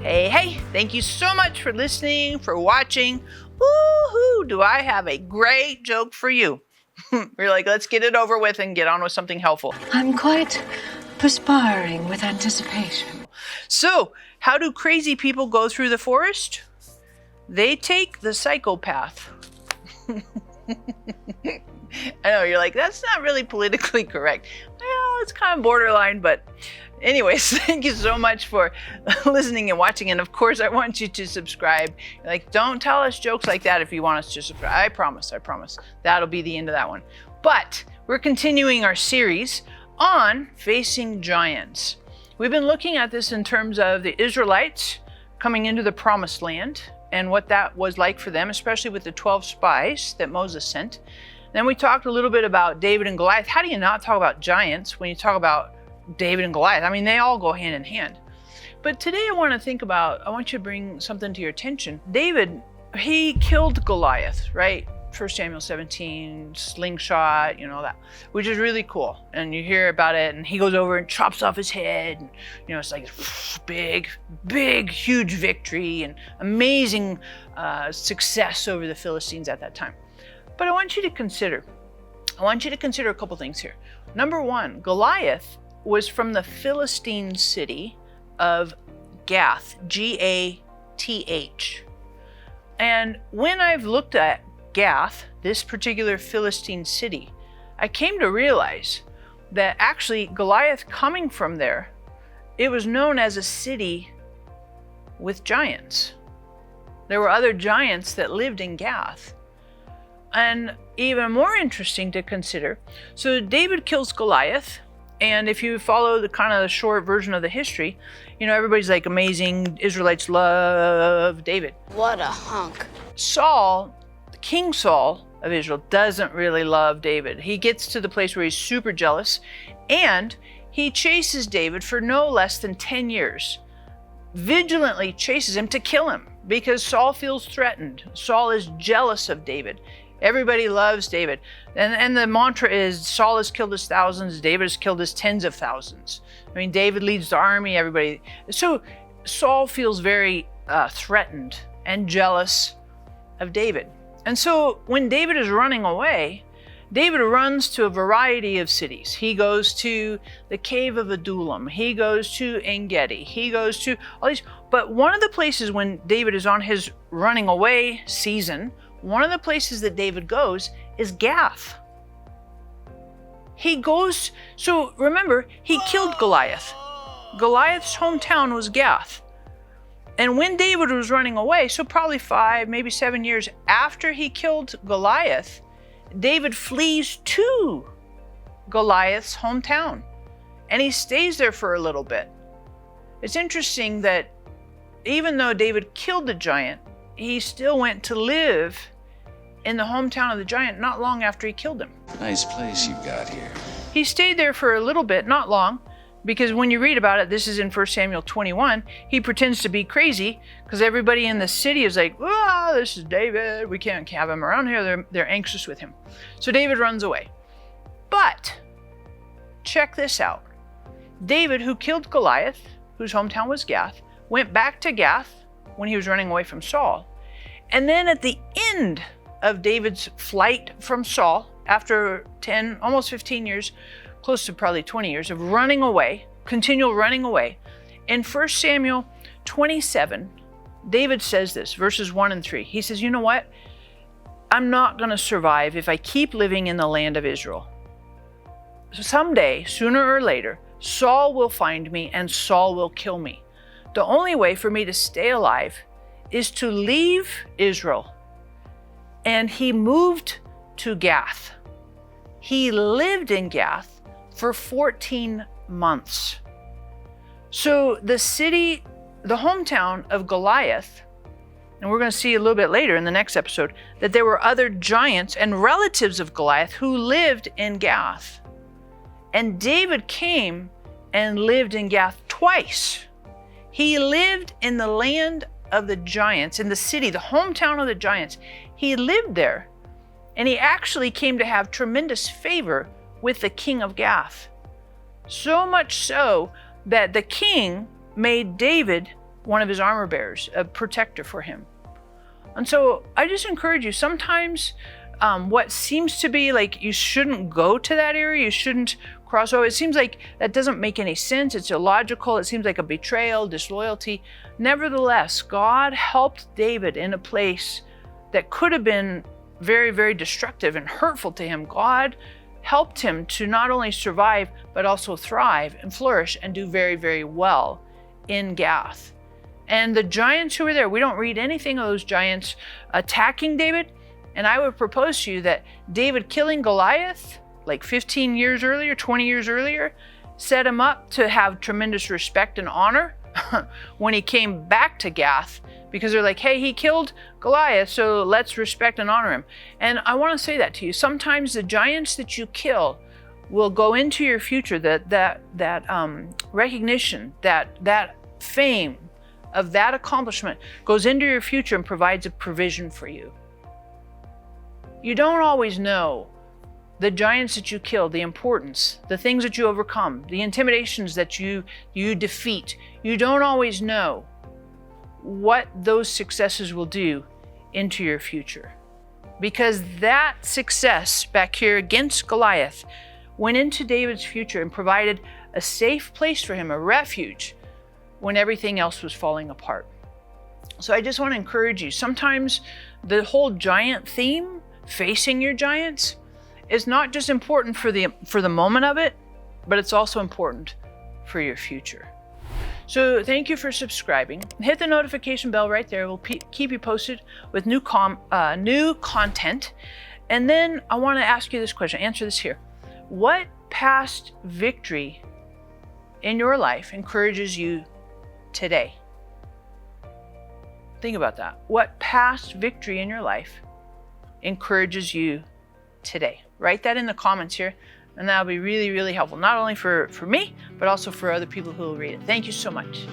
Hey, thank you so much for listening, for watching. Woohoo, do I have a great joke for you. We're like, let's get it over with and get on with something helpful. I'm quite perspiring with anticipation. So, how do crazy people go through the forest? They take the psychopath. I know, you're like, that's not really politically correct. Well, it's kind of borderline, but anyways, thank you so much for listening and watching. And of course, I want you to subscribe. Like, don't tell us jokes like that if you want us to subscribe. I promise. That'll be the end of that one. But we're continuing our series on facing giants. We've been looking at this in terms of the Israelites coming into the promised land and what that was like for them, especially with the 12 spies that Moses sent. Then we talked a little bit about David and Goliath. How do you not talk about giants when you talk about David and Goliath? I mean, they all go hand in hand. But today I want you to bring something to your attention. David, he killed Goliath, right? 1 Samuel 17, slingshot, that, which is really cool. And you hear about it, and he goes over and chops off his head. And, it's like big, huge victory and amazing success over the Philistines at that time. But I want you to consider a couple things here. Number one, Goliath was from the Philistine city of Gath, Gath. And when I've looked at Gath, this particular Philistine city, I came to realize that actually Goliath coming from there, it was known as a city with giants. There were other giants that lived in Gath. And even more interesting to consider, so David kills Goliath, and if you follow the kind of the short version of the history, everybody's like, amazing, Israelites love David. What a hunk. King Saul of Israel doesn't really love David. He gets to the place where he's super jealous, and he chases David for no less than 10 years. Vigilantly chases him to kill him because Saul feels threatened. Saul is jealous of David. Everybody loves David. And the mantra is Saul has killed his thousands, David has killed his tens of thousands. I mean, David leads the army, everybody. So Saul feels very threatened and jealous of David. And so when David is running away, David runs to a variety of cities. He goes to the cave of Adullam. He goes to En-Gedi. He goes to all these. But one of the places when David is on his running away season, one of the places that David goes is Gath. He goes, so remember, he killed Goliath. Goliath's hometown was Gath. And when David was running away, so probably 5, maybe 7 years after he killed Goliath, David flees to Goliath's hometown. And he stays there for a little bit. It's interesting that even though David killed the giant, he still went to live in the hometown of the giant not long after he killed him. Nice place you've got here. He stayed there for a little bit, not long, because when you read about it, this is in 1 Samuel 21, he pretends to be crazy because everybody in the city is like, this is David, we can't have him around here, they're anxious with him. So David runs away. But check this out. David, who killed Goliath, whose hometown was Gath, went back to Gath when he was running away from Saul. And then at the end of David's flight from Saul, after 10, almost 15 years, close to probably 20 years of running away, continual running away, in 1 Samuel 27, David says this, verses 1 and 3. He says, you know what? I'm not going to survive if I keep living in the land of Israel. Someday, sooner or later, Saul will find me and Saul will kill me. The only way for me to stay alive is to leave Israel. And he moved to Gath. He lived in Gath for 14 months. So the city, the hometown of Goliath, and we're going to see a little bit later in the next episode, that there were other giants and relatives of Goliath who lived in Gath. And David came and lived in Gath twice. He lived in the land of the giants, in the city, the hometown of the giants. He lived there, and he actually came to have tremendous favor with the king of Gath. So much so that the king made David one of his armor bearers, a protector for him. And so I just encourage you, sometimes what seems to be like you shouldn't go to that area, you shouldn't cross over, it seems like that doesn't make any sense, it's illogical, it seems like a betrayal, disloyalty. Nevertheless, God helped David in a place that could have been very, very destructive and hurtful to him. God helped him to not only survive, but also thrive and flourish and do very, very well in Gath. And the giants who were there, we don't read anything of those giants attacking David. And I would propose to you that David killing Goliath, like 15 years earlier, 20 years earlier, set him up to have tremendous respect and honor when he came back to Gath, because they're like, hey, he killed Goliath, so let's respect and honor him. And I want to say that to you. Sometimes the giants that you kill will go into your future, that recognition, that fame of that accomplishment goes into your future and provides a provision for you. You don't always know the giants that you kill, the importance, the things that you overcome, the intimidations that you defeat. You don't always know what those successes will do into your future. Because that success back here against Goliath went into David's future and provided a safe place for him, a refuge, when everything else was falling apart. So I just want to encourage you, sometimes the whole giant theme, facing your giants, is not just important for the moment of it, but it's also important for your future. So thank you for subscribing. Hit the notification bell right there. We'll keep you posted with new content. And then I want to ask you this question, answer this here. What past victory in your life encourages you today? Think about that. What past victory in your life encourages you today? Write that in the comments here, and that'll be really, really helpful, not only for me, but also for other people who will read it. Thank you so much.